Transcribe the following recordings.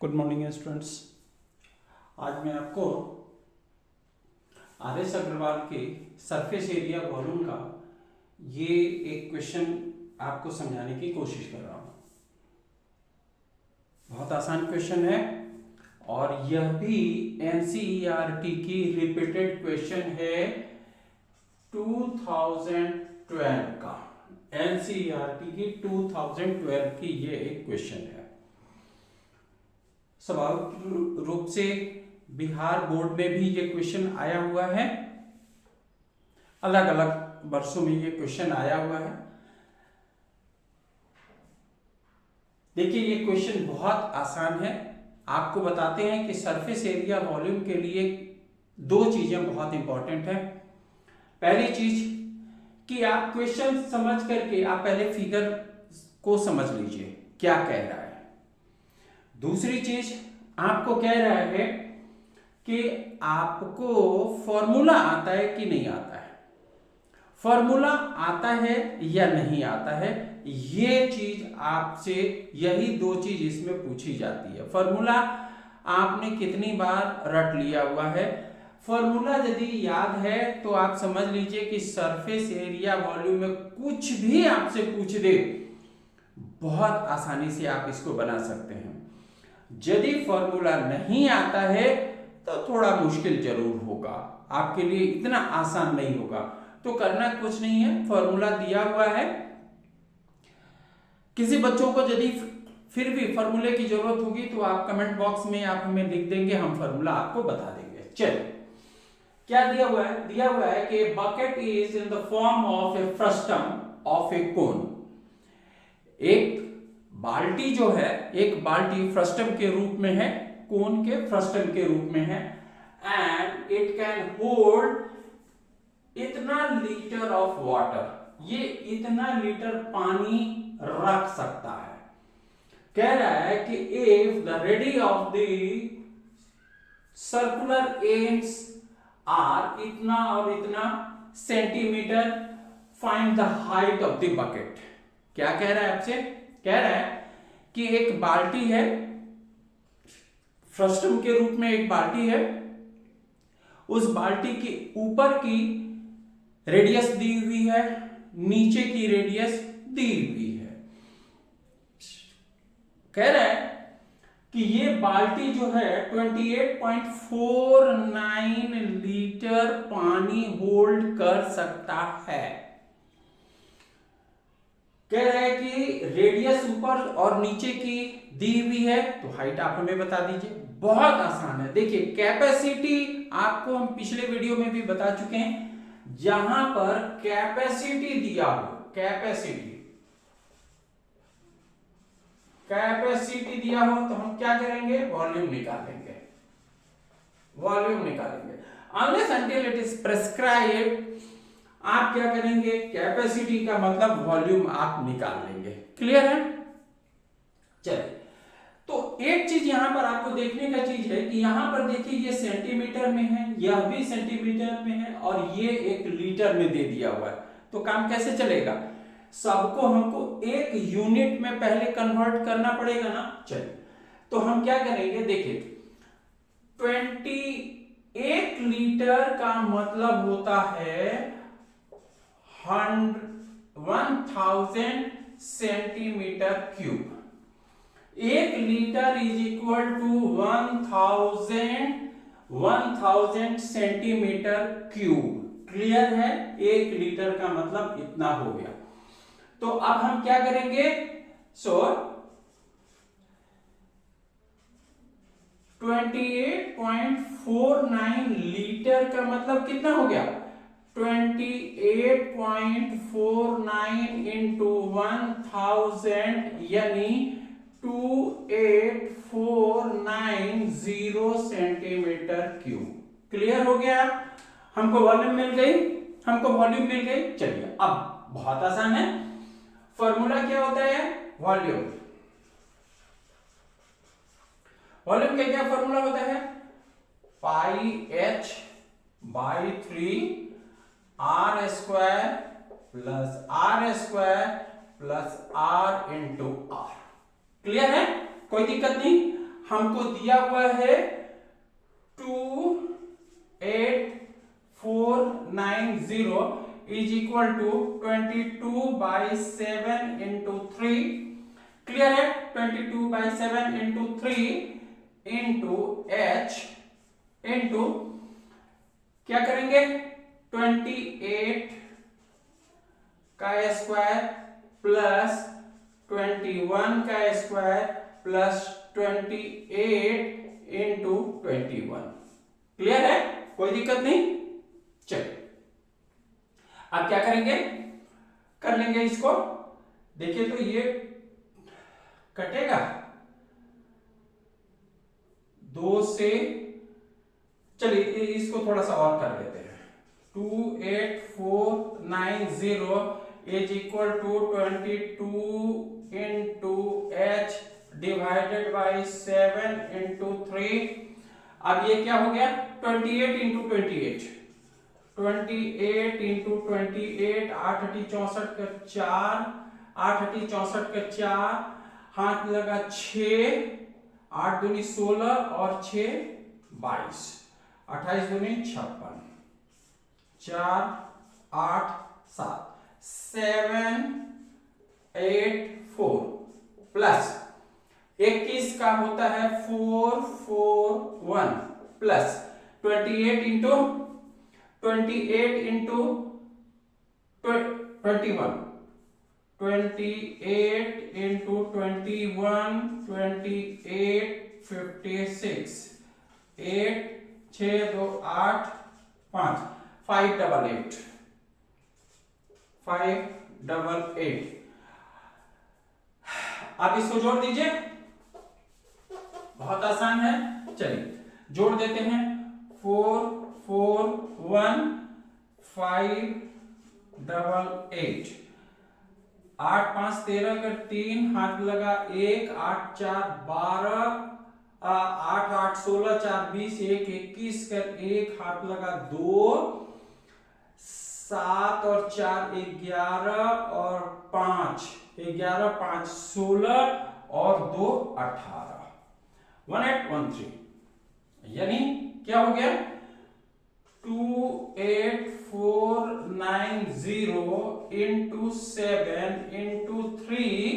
Good morning students. आज मैं आपको आर.एस. अग्रवाल के सरफेस एरिया वॉल्यूम का ये एक क्वेश्चन आपको समझाने की कोशिश कर रहा हूँ। बहुत आसान क्वेश्चन है और यह भी एनसीईआरटी की रिपीटेड क्वेश्चन है 2012 का। एनसीईआरटी की 2012 की ये एक क्वेश्चन है। स्वाभाविक रूप से बिहार बोर्ड में भी ये क्वेश्चन आया हुआ है, अलग अलग वर्षों में ये क्वेश्चन आया हुआ है। देखिए ये क्वेश्चन बहुत आसान है। आपको बताते हैं कि सरफेस एरिया वॉल्यूम के लिए दो चीजें बहुत इंपॉर्टेंट है। पहली चीज कि आप क्वेश्चन समझ करके आप पहले फिगर को समझ लीजिए क्या कह रहा है। दूसरी चीज आपको कह रहा है कि आपको फॉर्मूला आता है कि नहीं आता है, फॉर्मूला आता है या नहीं आता है, ये चीज आपसे, यही दो चीज इसमें पूछी जाती है। फॉर्मूला आपने कितनी बार रट लिया हुआ है। फॉर्मूला यदि याद है तो आप समझ लीजिए कि सरफेस एरिया वॉल्यूम में कुछ भी आपसे पूछ दे बहुत आसानी से आप इसको बना सकते हैं। यदि फॉर्मूला नहीं आता है तो थोड़ा मुश्किल जरूर होगा, आपके लिए इतना आसान नहीं होगा। तो करना कुछ नहीं है, फॉर्मूला दिया हुआ है। किसी बच्चों को यदि फिर भी फॉर्मूले की जरूरत होगी तो आप कमेंट बॉक्स में आप हमें लिख देंगे, हम फॉर्मूला आपको बता देंगे। चलिए क्या दिया हुआ है? दिया हुआ है कि bucket is in the form of a frustum of a cone. एक बाल्टी जो है, एक बाल्टी फ्रस्टम के रूप में है, कोन के फ्रस्टम के रूप में है, एंड इट कैन होल्ड इतना लीटर ऑफ वाटर। ये इतना लीटर पानी रख सकता है। कह रहा है कि if the radii of the circular ends are इतना और इतना centimetre, find the height of the bucket. क्या कह रहा है आपसे? कह रहा है कि एक बाल्टी है, फ्रस्टम के रूप में एक बाल्टी है, उस बाल्टी के ऊपर की रेडियस दी हुई है, नीचे की रेडियस दी हुई है। कह रहा है कि ये बाल्टी जो है 28.49 लीटर पानी होल्ड कर सकता है। कह रहा है कि रेडियस ऊपर और नीचे की दी हुई है, तो हाइट आप हमें बता दीजिए। बहुत आसान है। देखिए कैपेसिटी आपको हम पिछले वीडियो में भी बता चुके हैं। जहां पर कैपेसिटी दिया हो, कैपेसिटी दिया हो तो हम क्या करेंगे? वॉल्यूम निकालेंगे, वॉल्यूम निकालेंगे। Unless until it is prescribed आप क्या करेंगे? कैपेसिटी का मतलब वॉल्यूम आप निकाल लेंगे। क्लियर है? चलिए, तो एक चीज यहां पर आपको देखने का चीज है कि यहां पर देखिए ये सेंटीमीटर में है, यह भी सेंटीमीटर में है और ये एक लीटर में दे दिया हुआ है। तो काम कैसे चलेगा? सबको हमको एक यूनिट में पहले कन्वर्ट करना पड़ेगा ना। चलिए, तो हम क्या करेंगे? देखिए 28 लीटर का मतलब होता है 1000 सेंटीमीटर क्यूब। एक litre is equal to 1000 centimetre cube. Clear है? एक लीटर का मतलब इतना हो गया। तो अब हम क्या करेंगे? 28.49 लीटर का मतलब कितना हो गया? 28.49 इंटू 1000 यानी 2840 सेंटीमीटर क्यूब। क्लियर हो गया? हमको वॉल्यूम मिल गई, हमको वॉल्यूम मिल गई। चलिए अब बहुत आसान है। फॉर्मूला क्या होता है? वॉल्यूम। वॉल्यूम का क्या फॉर्मूला होता है? Pi h by 3 R square plus R into R. Clear है? कोई दिक्कत नहीं। हमको दिया हुआ है 28490 is equal to 22/7 into 3। Clear है? 22/7 इंटू 3 इंटू एच इंटू क्या करेंगे 28 का स्क्वायर प्लस 21 का स्क्वायर प्लस 28 इंटू 21। क्लियर है? कोई दिक्कत नहीं। चलिए अब क्या करेंगे, कर लेंगे इसको। देखिए तो ये कटेगा 2 से, चलिए इसको थोड़ा सा और कर लेते हैं। 28490 is equal to 22 into H divided by 7 into 3। अब ये क्या हो गया 28 इंटू 28 इंटू 28 8 × 64 का 4 8 × 64 का 4 हाथ लगा 6 8 दूनी 16 और 6 22 28 दूनी 56 4 8 7 7 8 4 प्लस 21 का होता है 441 प्लस 28 इंटू 21 इंटू 21 28 56 8 6 2 8 5 588। आप इसको जोड़ दीजिए, बहुत आसान है। चलिए जोड़ देते हैं 441 588 8 5 13 का 3 हाथ लगा 1 8 4 12 8 8 16 4 20 1 21 कर 1 हाथ लगा 2 7 और 4 11 और 5 11 5 16 और 2 18 1813। यानी क्या हो गया 28490 into 7 into 3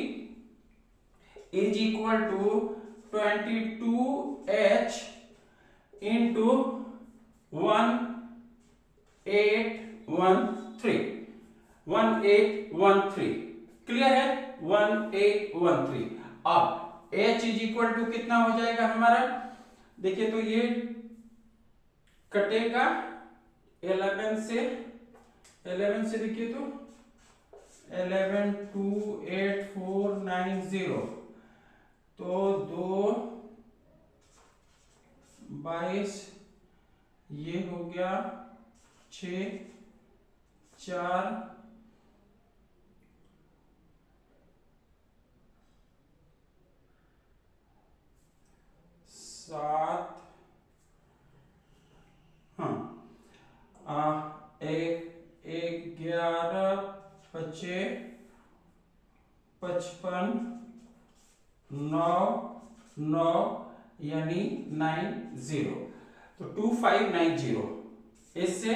is equal to 22h into 1813। Clear है? 1813। अब h इज इक्वल टू कितना हो जाएगा हमारा, देखिए तो ये कटेगा 11 से देखिए तो 11 28490 तो 2 22 ये हो गया 6 4 7 हाँ 1 11 25 55 9 9 यानी 90 तो 2590 इससे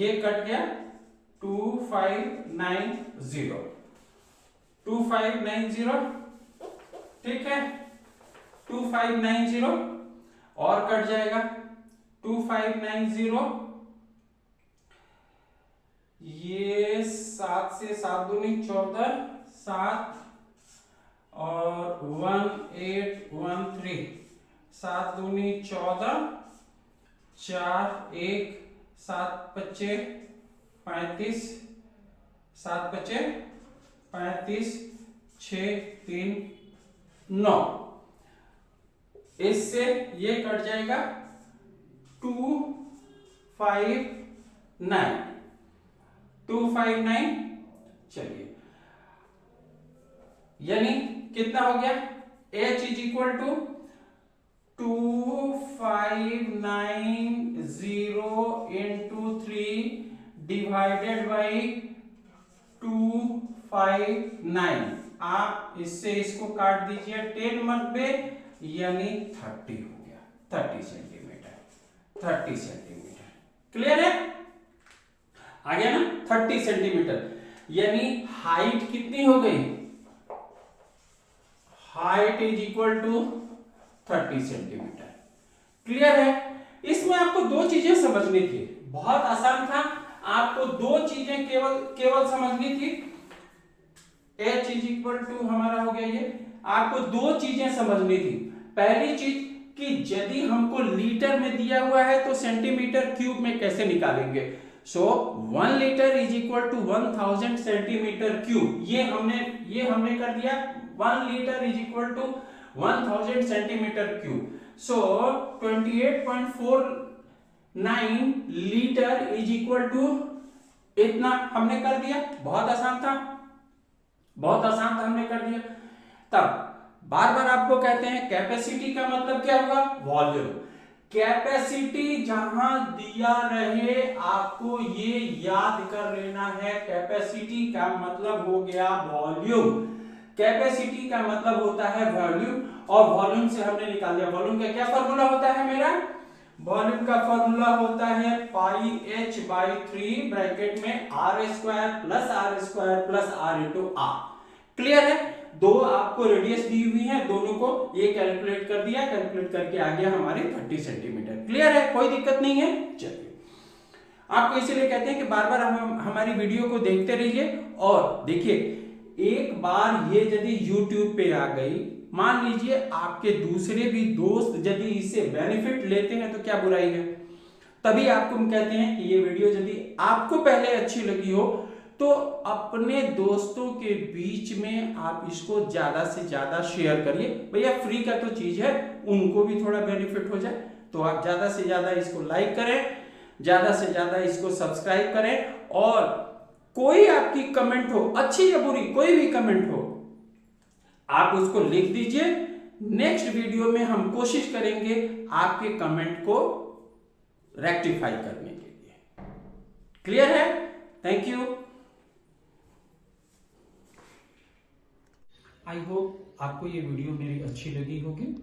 ये कट गया 2590 ठीक है 2590 और कट जाएगा 2590 ये 7 से 7 दूनी 14 7 और 1813 7 दूनी 14 4 1 7 25 35 7 25 35 6 3 9 इससे ये कट जाएगा 259 चलिए यानी कितना हो गया h is equal to 2590 into 3 divided by 259। आप इससे इसको काट दीजिए 10 मरबे यानी 30 हो गया, 30 सेंटीमीटर, 30 सेंटीमीटर। क्लियर है? आ गया ना? 30 सेंटीमीटर यानी हाइट कितनी हो गई? Height is equal to 30 centimetre. Clear है? इसमें आपको दो चीजें समझनी थी, बहुत आसान था, आपको दो चीजें केवल समझनी थी। h इज इक्वल टू हमारा हो गया ये, आपको दो चीजें समझनी थी। पहली चीज कि यदि हमको लीटर में दिया हुआ है तो सेंटीमीटर क्यूब में कैसे निकालेंगे। So 1 litre is equal to 1000 centimetre cube, ये हमने कर दिया। 1 litre is equal to 1000 centimetre cube. So 28.49 litre is equal to इतना हमने कर दिया। बहुत आसान था, हमने कर दिया। तब बार बार आपको कहते हैं कैपेसिटी का मतलब क्या होगा? वॉल्यूम। कैपेसिटी जहां दिया रहे आपको ये याद कर लेना है, कैपेसिटी का मतलब हो गया वॉल्यूम। कैपेसिटी का मतलब होता है वॉल्यूम, और वॉल्यूम से हमने निकाल दिया। वॉल्यूम का क्या फॉर्मूला होता है मेरा? वॉल्यूम का फॉर्मूला होता है पाई h बाई 3 ब्रैकेट में r square plus r into r। Clear है? दो आपको रेडियस दी हुई है, दोनों को ये कैलकुलेट कर दिया, कैलकुलेट करके आ गया हमारे 30 सेंटीमीटर। क्लियर है? कोई दिक्कत नहीं है। चलिए, आपको इसीलिए कहते हैं कि बार बार हमारी वीडियो को देखते रहिए। और देखिए, एक बार ये यदि YouTube पे आ गई, मान लीजिए आपके दूसरे भी दोस्त यदि इससे बेनिफिट लेते हैं तो क्या बुराई है। तभी आपको हम कहते हैं कि ये वीडियो यदि आपको पहले अच्छी लगी हो तो अपने दोस्तों के बीच में आप इसको ज्यादा से ज्यादा शेयर करिए। भैया फ्री का तो चीज है, उनको भी थोड़ा बेनिफिट हो जाए। तो आप ज्यादा से ज्यादा इसको लाइक करें, ज्यादा से ज्यादा इसको सब्सक्राइब करें, और कोई आपकी कमेंट हो, अच्छी या बुरी कोई भी कमेंट हो, आप उसको लिख दीजिए। नेक्स्ट वीडियो में हम कोशिश करेंगे आपके कमेंट को रेक्टिफाई करने के लिए। क्लियर है? Thank you. आई होप आपको ये वीडियो मेरी अच्छी लगी होगी।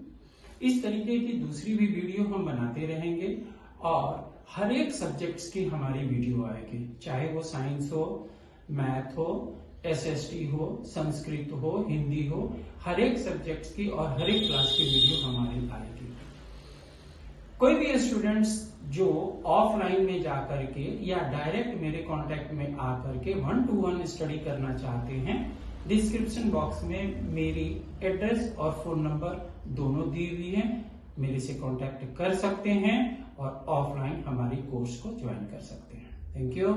इस तरीके की दूसरी भी वीडियो हम बनाते रहेंगे, और हर एक सब्जेक्ट्स की हमारी वीडियो आएगी, चाहे वो साइंस हो, मैथ हो, SST हो, संस्कृत हो, हिंदी हो, हर एक सब्जेक्ट्स की और हर एक क्लास की वीडियो हमारी आएगी। कोई भी स्टूडेंट्स जो ऑफलाइन में जाकर के या डायरेक्ट मेरे कांटेक्ट में आकर के 1-to-1 स्टडी करना चाहते हैं, डिस्क्रिप्शन बॉक्स में मेरी एड्रेस और फोन नंबर दोनों दी हुई है, मेरे से कांटेक्ट कर सकते हैं और ऑफलाइन हमारी कोर्स को ज्वाइन कर सकते हैं। Thank you.